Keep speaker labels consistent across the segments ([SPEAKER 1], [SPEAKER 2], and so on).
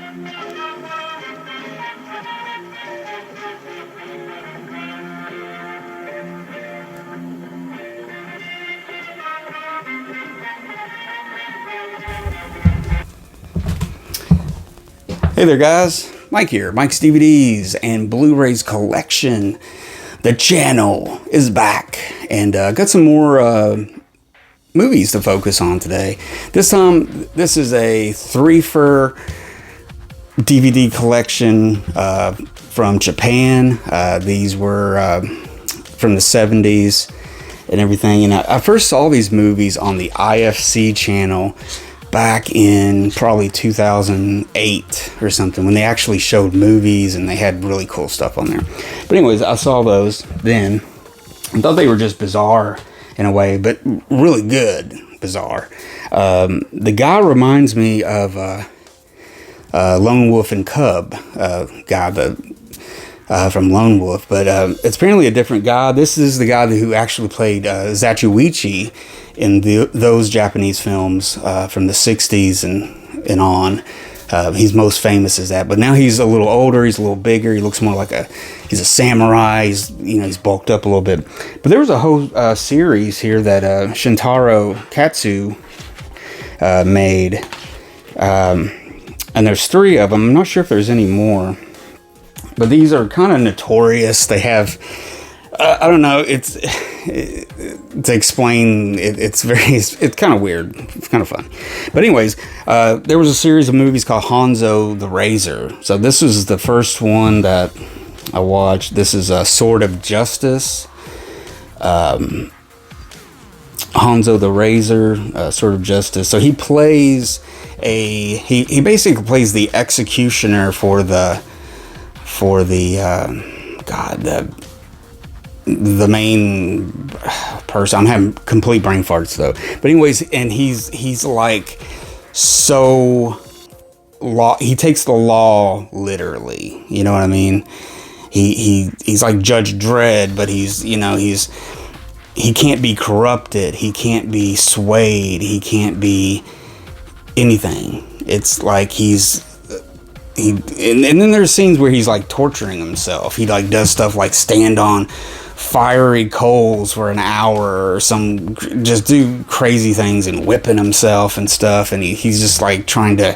[SPEAKER 1] Hey there guys, Mike here, Mike's DVDs and Blu-rays collection. The channel is back and got some more movies to focus on today. This time, this is a 3-for DVD collection from Japan. These were from the 70s and everything. And I first saw these movies on the IFC channel back in probably 2008 or something, when they actually showed movies and they had really cool stuff on there. But anyways, I saw those then and thought they were just bizarre in a way, but really good bizarre. The guy reminds me of Lone Wolf and Cub guy from Lone Wolf, but it's apparently a different guy. This is the guy who actually played Zatoichi in those Japanese films from the 60s and on. He's most famous as that, but now he's a little older, he's a little bigger, he looks more like he's a samurai, he's bulked up a little bit. But there was a whole series here that Shintaro Katsu made, and there's 3 of them. I'm not sure if there's any more, but these are kind of notorious. They have I don't know, to explain it's kind of weird, it's kind of fun. But anyways, there was a series of movies called HANZO the Razor. So this was the first one that I watched. This is a Sword of Justice. HANZO the Razor, Sword of Justice. So he plays he basically plays the executioner for the main person. I'm having complete brain farts though. But anyways, and he's like he takes the law literally. You know what I mean? He's like Judge Dredd, but he can't be corrupted. He can't be swayed. He can't be anything. It's like and then there's scenes where he's like torturing himself. He like does stuff like stand on fiery coals for an hour or just do crazy things and whipping himself and stuff, and he's just like trying to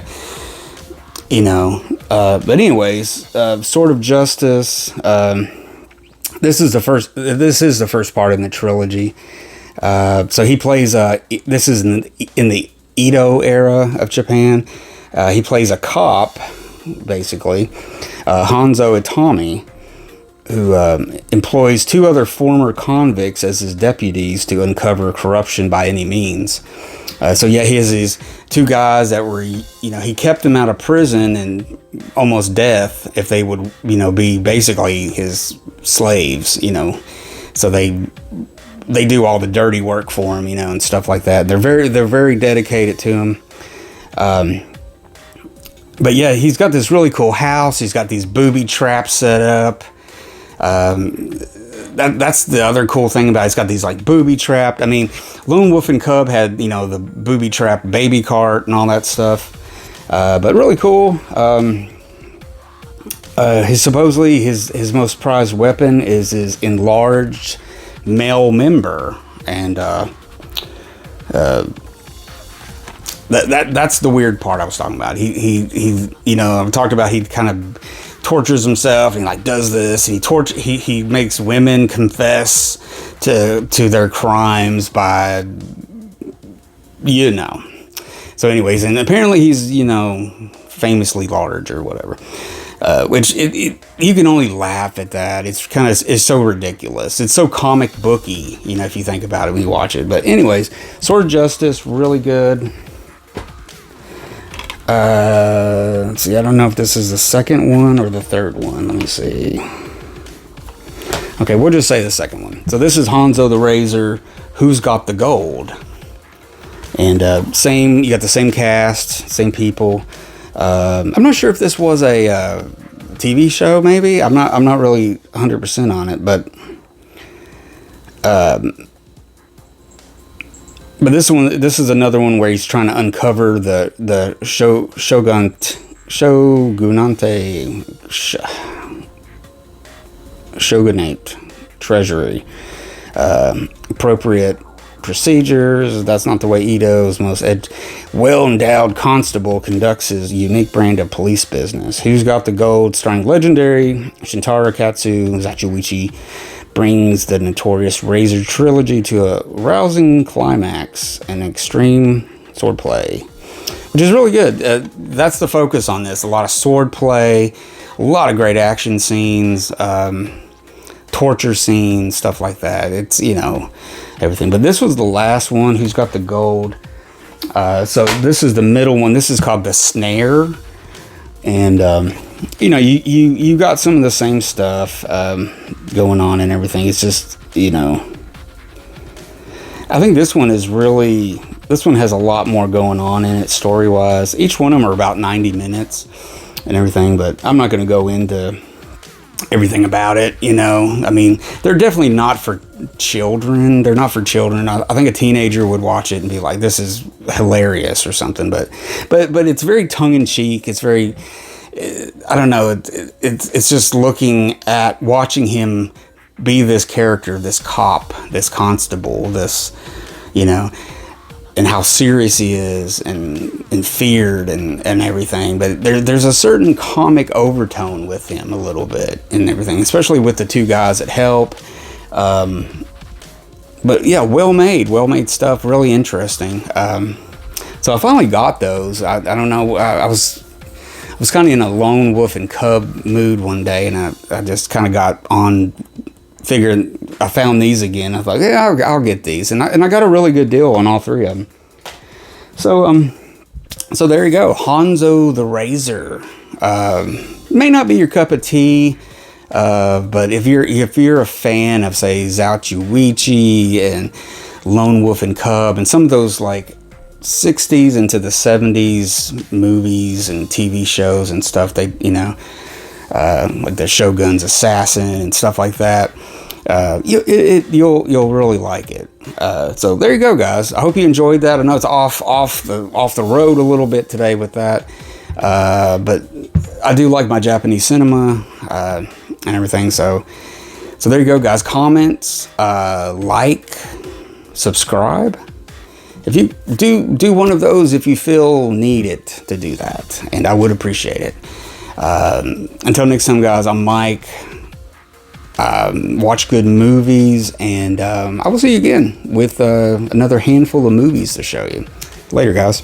[SPEAKER 1] but anyways, Sword of Justice, this is the first part in the trilogy. So he plays this is in the Edo era of Japan. He plays a cop, basically, Hanzo Itami, who employs 2 other former convicts as his deputies to uncover corruption by any means. So yeah, he has these 2 guys that were, he kept them out of prison and almost death if they would, be basically his slaves, So they do all the dirty work for him, and stuff like that. They're very dedicated to him. But yeah, he's got this really cool house. He's got these booby traps set up. That's the other cool thing about it. It's got these like booby trapped. I mean, Lone Wolf and Cub had, the booby trap baby cart and all that stuff. But really cool. Supposedly his most prized weapon is his enlarged male member. And, that's the weird part I was talking about. I've talked about he kind of tortures himself and like does this. He makes women confess to their crimes by So anyways, and apparently he's famously large or whatever. Which you can only laugh at that. It's so ridiculous. It's so comic booky, if you think about it when you watch it. But anyways, Sword of Justice, really good. Let's see, I don't know if this is the second one or the third one. Let me see. Okay, we'll just say the second one. So this is Hanzo the Razor, Who's Got the Gold? And you got the same cast, same people. I'm not sure if this was a TV show, maybe. I'm not really 100% on it, but this is another one where he's trying to uncover the shogunate treasury. Appropriate procedures. That's not the way Ito's most well-endowed constable conducts his unique brand of police business. Who's Got the Gold, starring legendary Shintaro Katsu Zachuichi, brings the notorious Razor trilogy to a rousing climax and extreme swordplay, which is really good. That's the focus on this. A lot of swordplay, a lot of great action scenes, torture scenes, stuff like that. It's, everything. But this was the last one, Who's Got the Gold. So this is the middle one. This is called The Snare. And, you got some of the same stuff going on and everything. It's just, I think this one has a lot more going on in it story-wise. Each one of them are about 90 minutes and everything, but I'm not going to go into everything about it, I mean, they're definitely not for children. They're not for children. I think a teenager would watch it and be like, this is hilarious or something, but it's very tongue-in-cheek. It's very, I don't know, it's just watching him be this character, this cop, this constable, this, and how serious he is and feared and everything. But there's a certain comic overtone with him a little bit and everything, especially with the two guys that help. But yeah, well made stuff, really interesting. So I finally got those. I don't know, I was kind of in a lone wolf and cub mood one day, and I just kind of got on, figured I found these again. I thought, yeah, I'll get these, and I got a really good deal on all three of them. So there you go, HANZO the Razor. May not be your cup of tea, but if you're a fan of, say, Zachuichi and Lone Wolf and Cub and some of those like 60s into the 70s movies and TV shows and stuff, they like the Shogun's Assassin and stuff like that, you'll really like it. So there you go, guys. I hope you enjoyed that. I know it's off the road a little bit today with that, but I do like my Japanese cinema and everything. So there you go, guys. Comments, like, subscribe. If you do one of those, if you feel needed to do that, and I would appreciate it. Until next time, guys, I'm Mike. Watch good movies, and I will see you again with another handful of movies to show you. Later, guys.